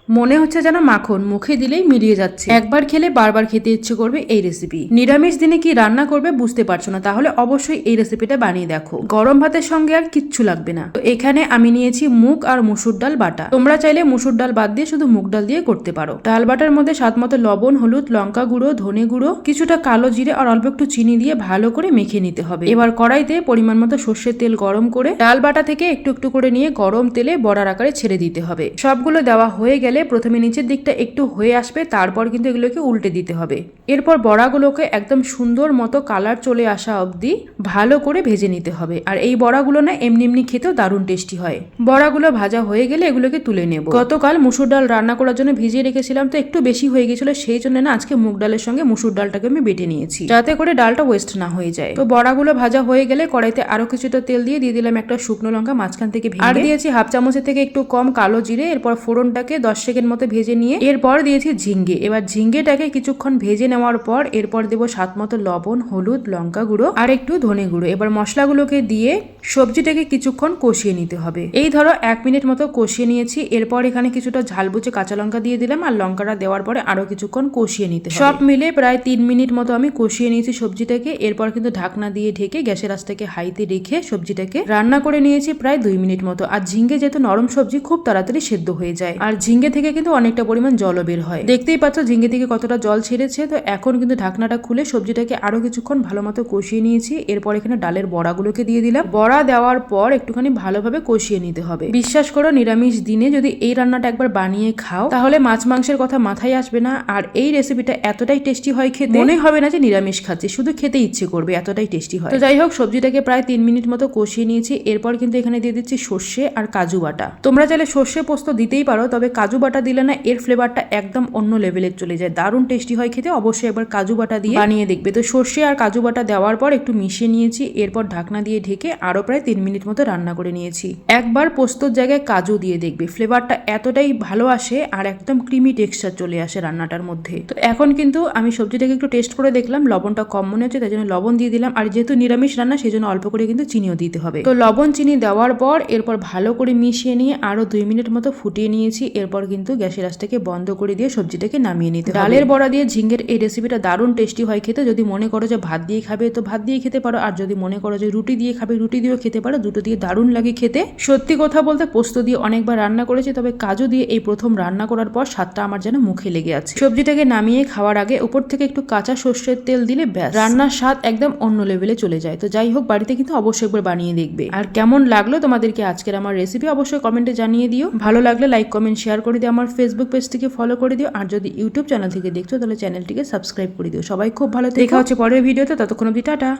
মনে হচ্ছে যেন মাখন, মুখে দিলেই মিলিয়ে যাচ্ছে। একবার খেলে বারবার খেতে ইচ্ছে করবে এই রেসিপি। নিরামিষ দিনে কি রান্না করবে বুঝতে পারছো না, তাহলে অবশ্যই এই রেসিপিটা বানিয়ে দেখো। গরম ভাতের সঙ্গে আর কিচ্ছু লাগবে না। তো এখানে আমি নিয়েছি মুগ আর মসুর ডাল বাটা। তোমরা চাইলে মসুর ডাল বাদ দিয়ে শুধু মুগ ডাল দিয়ে করতে পারো। ডাল বাটার মধ্যে স্বাদ মতো লবণ, হলুদ, লঙ্কা গুঁড়ো, ধনে গুঁড়ো, কিছুটা কালো জিরে আর অল্প একটু চিনি দিয়ে ভালো করে মেখে নিতে হবে। এবার কড়াইতে পরিমাণ মতো সর্ষের তেল গরম করে ডাল বাটা থেকে একটু একটু করে নিয়ে গরম তেলে বড়ার আকারে ছেড়ে দিতে হবে। সবগুলো দেওয়া হয়ে গেলে প্রথমে নিচের দিকটা একটু হয়ে আসবে, তারপর কিন্তু এগুলোকে উল্টে দিতে হবে। এরপর বড়াগুলোকে একদম সুন্দর মতো কালার চলে আসা অবধি ভালো করে ভেজে নিতে হবে। আর এই বড়াগুলো না এমনি এমনি খেতেও দারুণ টেস্টি হয়। বড়াগুলো ভাজা হয়ে গেলে এগুলোকে তুলে নেব। গতকাল মুসুর ডাল রান্না করার জন্য ভিজিয়ে রেখেছিলাম, তো একটু বেশি হয়ে গেছিল, সেই জন্য না আজকে মুগ ডালের সঙ্গে মুসুর ডালটাকে আমি বেটে নিয়েছি, যাতে করে ডালটা ওয়েস্ট না হয়ে যায়। তো বড়াগুলো ভাজা হয়ে গেলে কড়াইতে আরো কিছুটা তেল দিয়ে দিলাম একটা শুকনো লঙ্কা মাঝখান থেকে ভেঙে, আর দিয়েছি হাফ চামচের থেকে একটু কম কালো জিরে। এরপর ফোড়নটাকে 10 সেকেন্ড মতো ভেজে নিয়ে এরপর দিয়েছি ঝিঙ্গে। এবার ঝিঙ্গেটাকে কিছুক্ষণ ভেজে নেওয়ার পর এরপর দেবো স্বাদ মতো লবণ, হলুদ, লঙ্কা গুঁড়ো আর একটু ধনে গুঁড়ো। এবার মশলাগুলোকে দিয়ে সবজিটাকে কিছুক্ষণ কষিয়ে নিতে হবে। এই ধরো 1 মিনিট মতো কষিয়ে নিয়েছি। এরপর এখানে কিছুটা ঝালবুচে কাঁচা লঙ্কা দিয়ে দিলাম, আর লঙ্কাটা দেওয়ার পরে আরো কিছুক্ষণ কষিয়ে নিতে হবে। সব মিলে প্রায় 3 মিনিট মতো আমি কষিয়ে নিয়েছি সবজিটাকে। এরপর কিন্তু ঢাকনা দিয়ে ঢেকে গ্যাসের আঁচটাকে হাইতে রেখে সবজিটাকে রান্না করে নিয়েছি প্রায় 2 মিনিট মতো। আর ঝিঙ্গে যেহেতু নরম সবজি, খুব তাড়াতাড়ি সেদ্ধ হয়ে যায়, আর ঝিঙ্গে থেকে কিন্তু অনেকটা পরিমাণ জলও বের হয়। দেখতেই পাচ্ছ ঝিঙ্গে থেকে কতটা জল ছেড়েছে। তো এখন কিন্তু ঢাকনাটা খুলে সবজিটাকে আরো কিছুক্ষণ ভালো মতো কষিয়ে নিয়েছি। এরপর এখানে ডালের বড়াগুলোকে দিয়ে দিলাম। বড়া দেওয়ার পর একটুখানি ভালোভাবে কষিয়ে নিতে হবে। বিশ্বাস করো, নিরামিষ দিনে যদি এই রান্নাটা একবার বানিয়ে খাও, তাহলে মাছ মাংসের কথা মাথায় আসবে না। আর এই রেসিপিটা এতটাই টেস্টি হয় খেতে, মনে হবে না যে নিরামিষ খাচ্ছি, শুধু খেতে ইচ্ছে করবে, এতটাই টেস্টি হয়। তো যাই হোক, সবজিটাকে প্রায় 3 মিনিট মতো কষিয়ে নিয়েছি। এরপর কিন্তু এখানে দিয়ে দিচ্ছি সর্ষে আর কাজু বাটা। তোমরা চাইলে সর্ষে পোস্ত দিতেই পারো, তবে কাজু বাটা দিলে না এর ফ্লেভারটা একদম অন্য লেভেলের চলে যায়, দারুণ টেস্টি হয় খেতে। অবশ্যই একবার কাজু বাটা দিয়ে বানিয়ে দেখবে। তো সর্ষে আর কাজু বাটা দেওয়ার পর একটু মিশিয়ে নিয়েছি। এরপর ঢাকনা দিয়ে ঢেকে আরো প্রায় 3 মিনিট মতো রান্না করে নিয়েছি। একবার পোস্তর জায়গায় কাজু দিয়ে দেখবে, ফ্লেভারটা এতটাই ভালো আসে আর একদম ক্রিমি টেক্সচার চলে আসে রান্নাটার মধ্যে। তো এখন কিন্তু আমি সবজিটাকে একটু টেস্ট করে দেখলাম, লবণটা কম মনে হচ্ছে, তাই জন্য লবণ দিয়ে দিলাম। আর যেহেতু নিরামিষ রান্না, সেই জন্য অল্প করে কিন্তু চিনিও দিতে হবে। তো লবণ চিনি দেওয়ার পর এরপর ভালো করে মিশিয়ে নিয়ে আরো 2 মিনিট মতো ফুটিয়ে নিয়েছি। এরপর কিন্তু গ্যাসের আঁচটাকে বন্ধ করে দিয়ে সবজিটাকে নামিয়ে নিতে হবে। ডালের বড়া দিয়ে ঝিঙ্গের এই রেসিপিটা দারুণ টেস্টি হয় খেতে। যদি মনে করো যে ভাত দিয়ে খাবে তো ভাত দিয়ে খেতে পারো, আর যদি মনে করো যে রুটি দিয়ে খাবে রুটি দিয়েও খেতে পারো। দুটো দিয়ে দারুণ লাগে খেতে। সত্যি কথা বলতে পোস্ত দিয়ে অনেকবার রান্না করেছি, তবে কাজু দিয়ে এই প্রথম রান্না করার পর স্বাদটা আমার যেন মুখে লেগে আছে। সবজিটাকে নামিয়ে খাওয়ার আগে উপর থেকে একটু কাঁচা সর্ষের তেল দিলে ব্যাস, রান্নার স্বাদ একদম অন্য লেভেলে চলে যায়। তো যাই হোক, বাড়িতে কিন্তু অবশ্যই একবার বানিয়ে দেখবে। আর কেমন লাগলো তোমাদেরকে আজকের আমার রেসিপি অবশ্যই কমেন্টে জানিয়ে দিও। ভালো লাগলে লাইক, কমেন্ট, শেয়ার করে দিও। আমার ফেসবুক পেজটিকে ফলো করে দিও। আর যদি ইউটিউব চ্যানেল থেকে দেখছো তাহলে চ্যানেলটিকে সাবস্ক্রাইব করে দিও। সবাই খুব ভালো, দেখা হচ্ছে পরের ভিডিওতে। ততক্ষণ অবধি টাটা।